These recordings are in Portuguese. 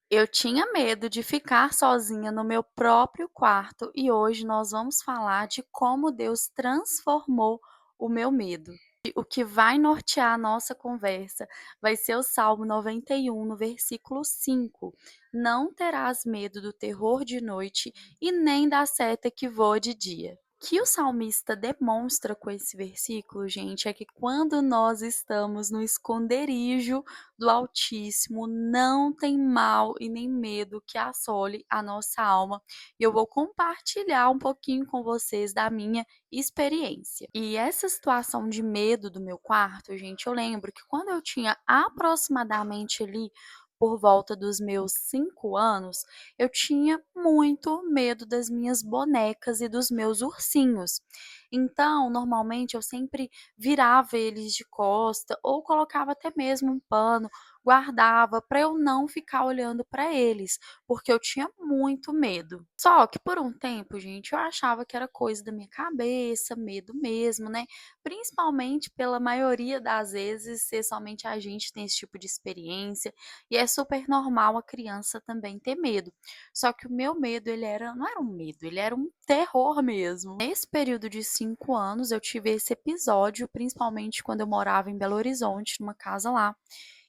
Eu tinha medo de ficar sozinha no meu próprio quarto e hoje nós vamos falar de como Deus transformou o meu medo. E o que vai nortear a nossa conversa vai ser o Salmo 91, no versículo 5. Não terás medo do terror de noite e nem da seta que voa de dia. O que o salmista demonstra com esse versículo, gente, é que quando nós estamos no esconderijo do Altíssimo, não tem mal e nem medo que assole a nossa alma. E eu vou compartilhar um pouquinho com vocês da minha experiência. E essa situação de medo do meu quarto, gente, eu lembro que quando eu tinha aproximadamente ali por volta dos meus 5 anos, eu tinha muito medo das minhas bonecas e dos meus ursinhos. Então, normalmente eu sempre virava eles de costa ou colocava até mesmo um pano, guardava para eu não ficar olhando para eles, porque eu tinha muito medo. Só que por um tempo, gente, eu achava que era coisa da minha cabeça, medo mesmo, né? Principalmente pela maioria das vezes ser somente a gente que tem esse tipo de experiência, e é super normal a criança também ter medo. Só que o meu medo, não era um medo, ele era um terror mesmo. Nesse período de 5 anos, eu tive esse episódio, principalmente quando eu morava em Belo Horizonte, numa casa lá.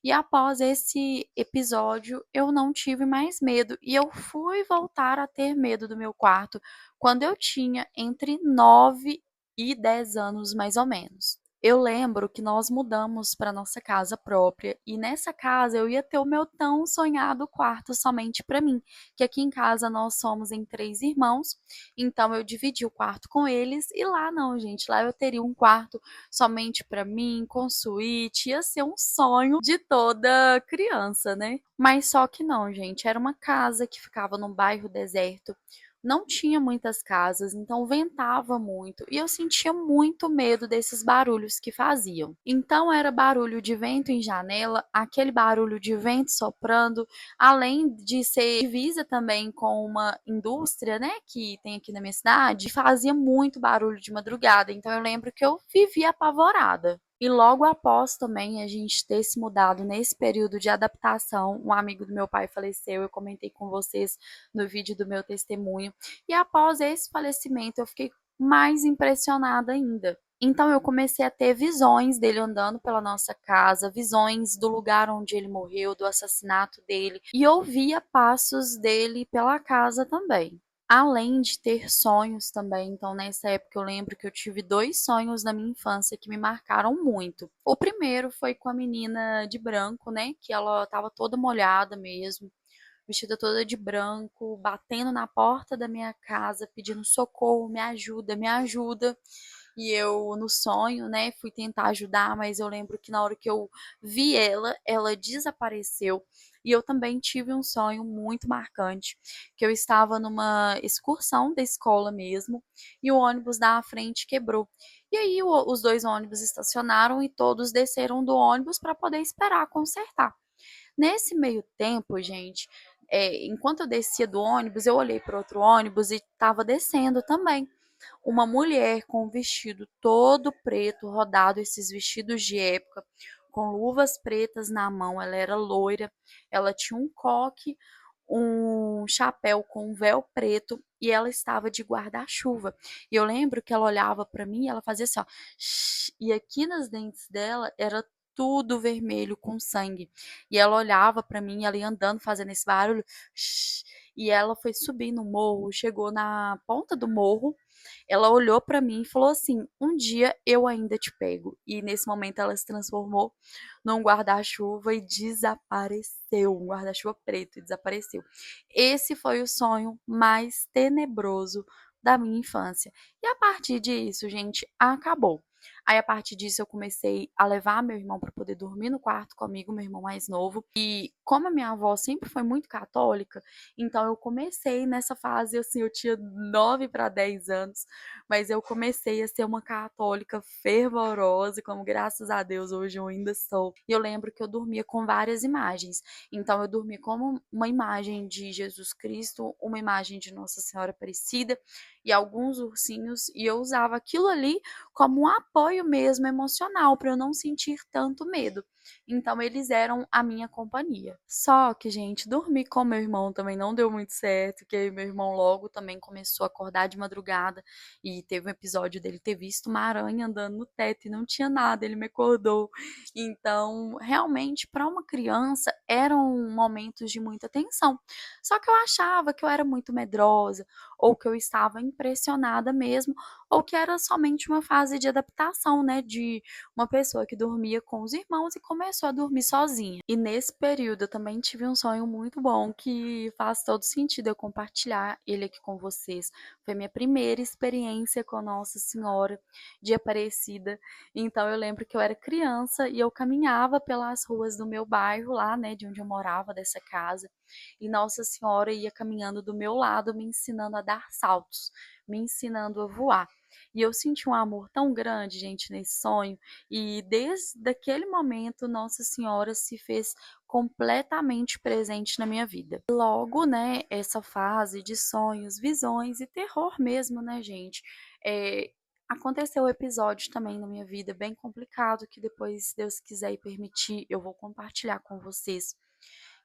E após esse episódio, eu não tive mais medo. E eu fui voltar a ter medo do meu quarto quando eu tinha entre 9 e 10 anos, mais ou menos. Eu lembro que nós mudamos para nossa casa própria e nessa casa eu ia ter o meu tão sonhado quarto somente para mim, que aqui em casa nós somos em 3 irmãos, então eu dividi o quarto com eles e lá não, gente, lá eu teria um quarto somente para mim, com suíte, ia ser um sonho de toda criança, né? Mas só que não, gente, era uma casa que ficava num bairro deserto, não tinha muitas casas, então ventava muito e eu sentia muito medo desses barulhos que faziam. Então era barulho de vento em janela, aquele barulho de vento soprando, além de ser divisa também com uma indústria, né, que tem aqui na minha cidade, fazia muito barulho de madrugada. Então eu lembro que eu vivia apavorada. E logo após também a gente ter se mudado nesse período de adaptação, um amigo do meu pai faleceu, eu comentei com vocês no vídeo do meu testemunho. E após esse falecimento, eu fiquei mais impressionada ainda. Então eu comecei a ter visões dele andando pela nossa casa, visões do lugar onde ele morreu, do assassinato dele, e ouvia passos dele pela casa também. Além de ter sonhos também, então nessa época eu lembro que eu tive 2 sonhos na minha infância que me marcaram muito. O primeiro foi com a menina de branco, né, que ela estava toda molhada mesmo, vestida toda de branco, batendo na porta da minha casa, pedindo socorro, me ajuda, me ajuda. E eu, no sonho, né, fui tentar ajudar, mas eu lembro que na hora que eu vi ela, ela desapareceu. E eu também tive um sonho muito marcante, que eu estava numa excursão da escola mesmo, e o ônibus da frente quebrou. E aí os 2 ônibus estacionaram e todos desceram do ônibus para poder esperar consertar. Nesse meio tempo, gente, enquanto eu descia do ônibus, eu olhei para outro ônibus e estava descendo também uma mulher com um vestido todo preto, rodado, esses vestidos de época, com luvas pretas na mão, ela era loira, ela tinha um coque, um chapéu com um véu preto e ela estava de guarda-chuva. E eu lembro que ela olhava para mim e ela fazia assim, ó, e aqui nas dentes dela era tudo vermelho com sangue. E ela olhava para mim, ela ia andando fazendo esse barulho, e ela foi subir no morro, chegou na ponta do morro, ela olhou para mim e falou assim: "Um dia eu ainda te pego". E nesse momento ela se transformou num guarda-chuva e desapareceu, um guarda-chuva preto e desapareceu. Esse foi o sonho mais tenebroso da minha infância. E a partir disso, gente, acabou. Aí a partir disso eu comecei a levar meu irmão para poder dormir no quarto comigo, meu irmão mais novo. E como a minha avó sempre foi muito católica, então eu comecei nessa fase assim, eu tinha 9 para 10 anos, mas eu comecei a ser uma católica fervorosa, como graças a Deus hoje eu ainda sou. E eu lembro que eu dormia com várias imagens. Então eu dormia como uma imagem de Jesus Cristo, uma imagem de Nossa Senhora Aparecida e alguns ursinhos, e eu usava aquilo ali como um apoio mesmo emocional para eu não sentir tanto medo. então eles eram a minha companhia. Só que, gente, dormir com meu irmão também não deu muito certo, que aí meu irmão logo também começou a acordar de madrugada e teve um episódio dele ter visto uma aranha andando no teto e não tinha nada, ele me acordou. Então, realmente, para uma criança, eram momentos de muita tensão. Só que eu achava que eu era muito medrosa, ou que eu estava impressionada mesmo, ou que era somente uma fase de adaptação, né, de uma pessoa que dormia com os irmãos e começou a dormir sozinha. E nesse período eu também tive um sonho muito bom que faz todo sentido eu compartilhar ele aqui com vocês. Foi minha primeira experiência com Nossa Senhora de Aparecida. Então eu lembro que eu era criança e eu caminhava pelas ruas do meu bairro lá, né, de onde eu morava, dessa casa, e Nossa Senhora ia caminhando do meu lado, me ensinando a dar saltos, me ensinando a voar. E eu senti um amor tão grande, gente, nesse sonho, e desde aquele momento Nossa Senhora se fez completamente presente na minha vida. Logo, né, essa fase de sonhos, visões e terror mesmo, né, gente? É, aconteceu um episódio também na minha vida bem complicado que depois, se Deus quiser e permitir, eu vou compartilhar com vocês.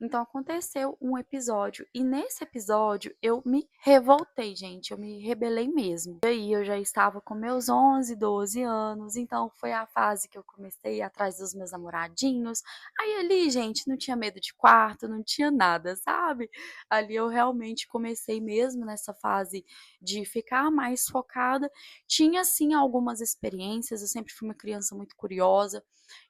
Então aconteceu um episódio e nesse episódio eu me revoltei, gente, eu me rebelei mesmo. E aí eu já estava com meus 11, 12 anos, então foi a fase que eu comecei a ir atrás dos meus namoradinhos. Aí ali, gente, não tinha medo de quarto, não tinha nada, sabe? Ali eu realmente comecei mesmo nessa fase de ficar mais focada. Tinha sim algumas experiências, eu sempre fui uma criança muito curiosa.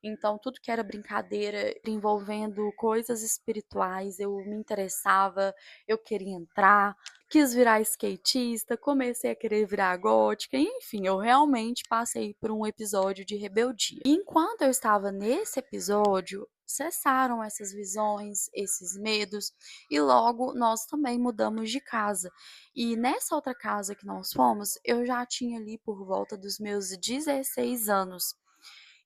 Então, tudo que era brincadeira envolvendo coisas espirituais, eu me interessava, eu queria entrar, quis virar skatista, comecei a querer virar gótica, enfim, eu realmente passei por um episódio de rebeldia. E enquanto eu estava nesse episódio, cessaram essas visões, esses medos, e logo nós também mudamos de casa. E nessa outra casa que nós fomos, eu já tinha ali por volta dos meus 16 anos.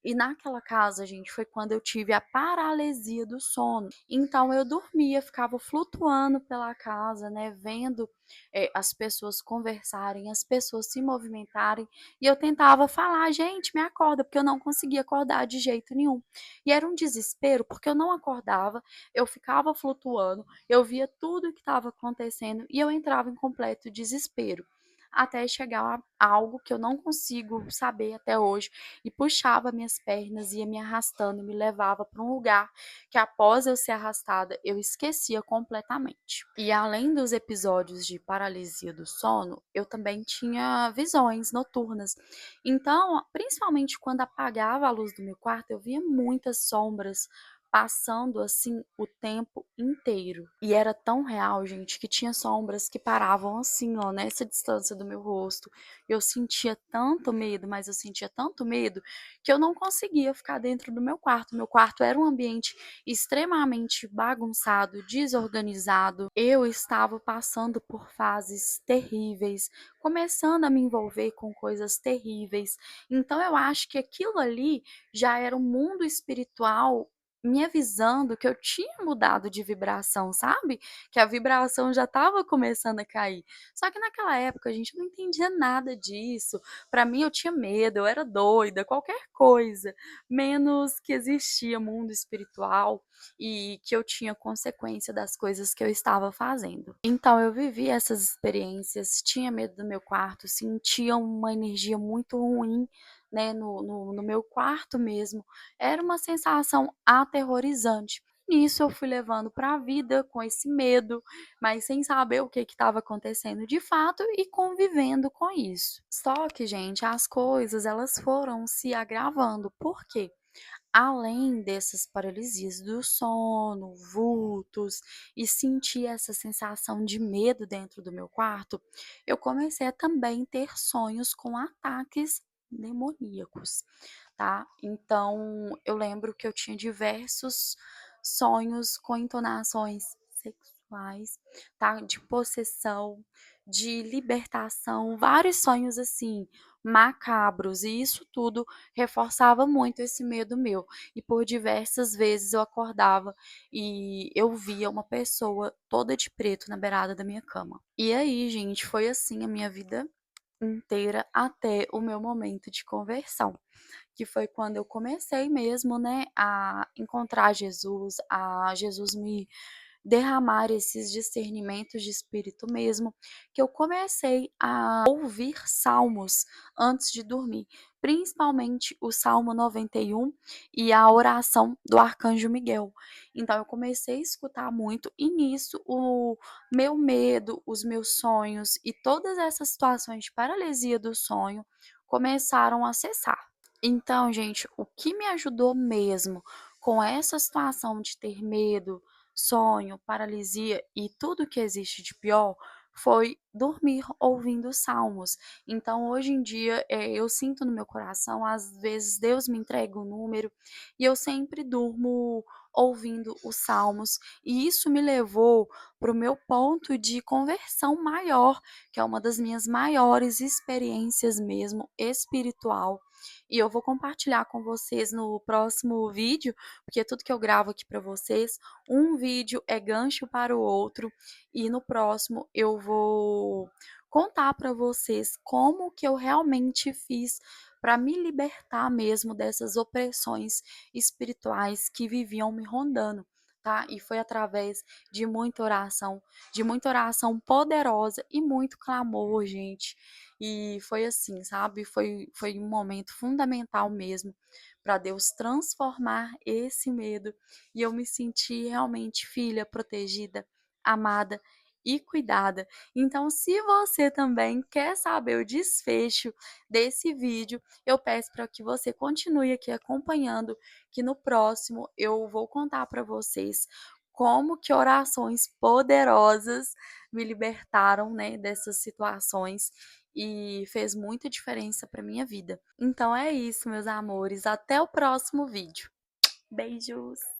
E naquela casa, gente, foi quando eu tive a paralisia do sono. Então eu dormia, ficava flutuando pela casa, né, vendo as pessoas conversarem, as pessoas se movimentarem, e eu tentava falar, gente, me acorda, porque eu não conseguia acordar de jeito nenhum. E era um desespero, porque eu não acordava, eu ficava flutuando, eu via tudo o que estava acontecendo e eu entrava em completo desespero. Até chegar a algo que eu não consigo saber até hoje, e puxava minhas pernas, ia me arrastando e me levava para um lugar que, após eu ser arrastada, eu esquecia completamente. E além dos episódios de paralisia do sono, eu também tinha visões noturnas. Então, principalmente quando apagava a luz do meu quarto, eu via muitas sombras passando assim o tempo inteiro. E era tão real, gente, que tinha sombras que paravam assim, ó, nessa distância do meu rosto. Eu sentia tanto medo, mas eu sentia tanto medo que eu não conseguia ficar dentro do meu quarto. Meu quarto era um ambiente extremamente bagunçado, desorganizado. Eu estava passando por fases terríveis, começando a me envolver com coisas terríveis. Então eu acho que aquilo ali já era um mundo espiritual me avisando que eu tinha mudado de vibração, sabe? Que a vibração já estava começando a cair. Só que naquela época a gente não entendia nada disso. Para mim eu tinha medo, eu era doida, qualquer coisa, menos que existia mundo espiritual e que eu tinha consequência das coisas que eu estava fazendo. Então eu vivi essas experiências, tinha medo do meu quarto, sentia uma energia muito ruim, né, no meu quarto mesmo. Era uma sensação aterrorizante. Nisso eu fui levando para a vida com esse medo, mas sem saber o que estava acontecendo de fato e convivendo com isso. Só que, gente, as coisas elas foram se agravando. Por quê? Além dessas paralisias do sono, vultos e sentir essa sensação de medo dentro do meu quarto, eu comecei a também ter sonhos com ataques demoníacos, tá? Então, eu lembro que eu tinha diversos sonhos com entonações sexuais, tá? De possessão, de libertação, vários sonhos assim macabros, e isso tudo reforçava muito esse medo meu. E por diversas vezes eu acordava e eu via uma pessoa toda de preto na beirada da minha cama. E aí, gente, foi assim a minha vida inteira até o meu momento de conversão, que foi quando eu comecei mesmo, né, a encontrar Jesus, a Jesus me derramar esses discernimentos de espírito mesmo, que eu comecei a ouvir salmos antes de dormir, principalmente o Salmo 91 e a oração do Arcanjo Miguel. Então eu comecei a escutar muito e nisso o meu medo, os meus sonhos e todas essas situações de paralisia do sonho começaram a cessar. Então, gente, o que me ajudou mesmo com essa situação de ter medo, sonho, paralisia e tudo que existe de pior foi dormir ouvindo salmos. Então, hoje em dia, eu sinto no meu coração, às vezes Deus me entrega um número e eu sempre durmo ouvindo os salmos. E isso me levou para o meu ponto de conversão maior, que é uma das minhas maiores experiências mesmo espiritual. E eu vou compartilhar com vocês no próximo vídeo, porque tudo que eu gravo aqui para vocês, um vídeo é gancho para o outro, e no próximo eu vou contar para vocês como que eu realmente fiz para me libertar mesmo dessas opressões espirituais que viviam me rondando. Tá? E foi através de muita oração poderosa e muito clamor, gente. E foi assim, sabe? Foi um momento fundamental mesmo para Deus transformar esse medo e eu me senti realmente filha protegida, amada e cuidada. Então, se você também quer saber o desfecho desse vídeo, eu peço para que você continue aqui acompanhando, que no próximo eu vou contar para vocês como que orações poderosas me libertaram, né, dessas situações e fez muita diferença para minha vida. Então é isso, meus amores. Até o próximo vídeo. Beijos!